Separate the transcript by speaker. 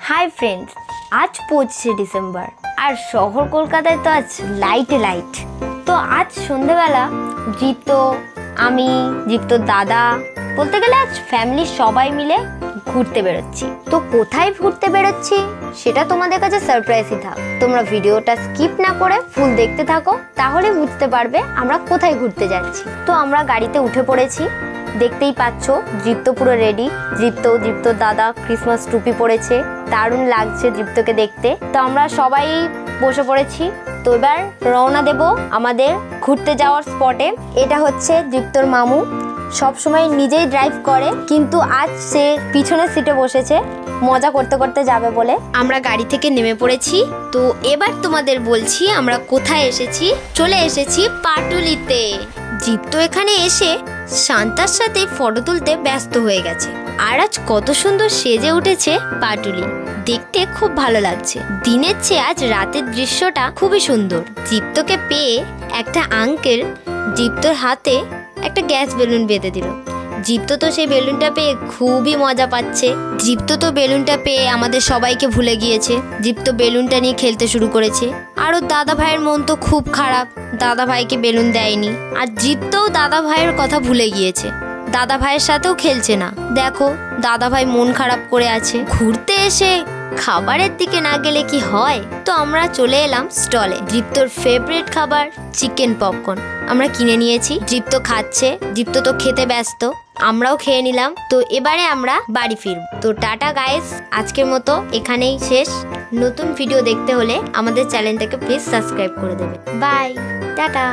Speaker 1: Hi friends, आज 25 December और शहर कलकाताय तो आज लाइटे लाइट। तो आज सन्ध्येबेला जीप्तो आमी जीप्तोर दादा बोलते गेले आज फैमिली सबाई मिले घुरते बेरोচ্ছি। तो कोथाय घुरते बेरोচ্ছি সেটা তোমাদের কাছে সারপ্রাইজই থাক। তোমরা ভিডিওটা স্কিপ না করে ফুল দেখতে থাকো, তাহলে বুঝতে পারবে আমরা কোথায় ঘুরতে যাচ্ছি। তো আমরা গাড়িতে উঠে পড়েছি, দেখতেই পাচ্ছ দীপ্ত পুরো রেডি। দীপ্তর দাদা ক্রিসমাস টুপি পরেছে, দারুণ লাগছে দীপ্তকে দেখতে। তো আমরা সবাই বসে পড়েছি। তো এবার রওনা দেব আমাদের ঘুরতে যাওয়ার স্পটে। এটা হচ্ছে দীপ্তর মামু, সব সময় নিজেই ড্রাইভ করে, কিন্তু আজ সে পিছনের সিটে বসেছে মজা করতে করতে যাবে বলে। আমরা গাড়ি থেকে নেমে পড়েছি। তো এবার তোমাদের বলছি আমরা কোথায় এসেছি। চলে এসেছি পাটুলিতে। দীপ্ত এখানে এসে শান্তার সাথে ফটো তুলতে ব্যস্ত হয়ে গেছে। আর আজ কত সুন্দর সেজে উঠেছে পাটুলি, দেখতে খুব ভালো লাগছে। দিনের চেয়ে আজ রাতের দৃশ্যটা খুবই সুন্দর। দীপ্তকে পেয়ে একটা আঙ্কেল দীপ্তর হাতে একটা গ্যাস বেলুন বেঁধে দিল। দীপ্ত তো সেই বেলুনটা পেয়ে খুবই মজা পাচ্ছে। দীপ্ত তো বেলুনটা পেয়ে আমাদের সবাইকে ভুলে গিয়েছে। দীপ্ত বেলুনটা নিয়ে খেলতে শুরু করেছে। আর ওর দাদা ভাইয়ের মন তো খুব খারাপ, দাদা ভাইকে বেলুন দেয়নি। আর দীপ্তও দাদা ভাইয়ের কথা ভুলে গিয়েছে, দাদা ভাইয়ের সাথেও খেলছে না। দেখো দাদা ভাই মন খারাপ করে আছে। ঘুরতে এসে খাবারের দিকে না গেলে কি হয়। তো আমরা চলে এলাম স্টলে। দীপ্তর ফেভারিট খাবার চিকেন পপকর্ন আমরা কিনে নিয়েছি। দীপ্ত খাচ্ছে, দীপ্ত তো খেতে ব্যস্ত, আমরাও খেয়ে নিলাম। তো এবারে আমরা বাড়ি ফিরব। তো টাটা গাইস, আজকের মতো এখানেই শেষ। নতুন ভিডিও দেখতে হলে আমাদের চ্যানেলটাকে প্লিজ সাবস্ক্রাইব করে দেবে। Bye, tata.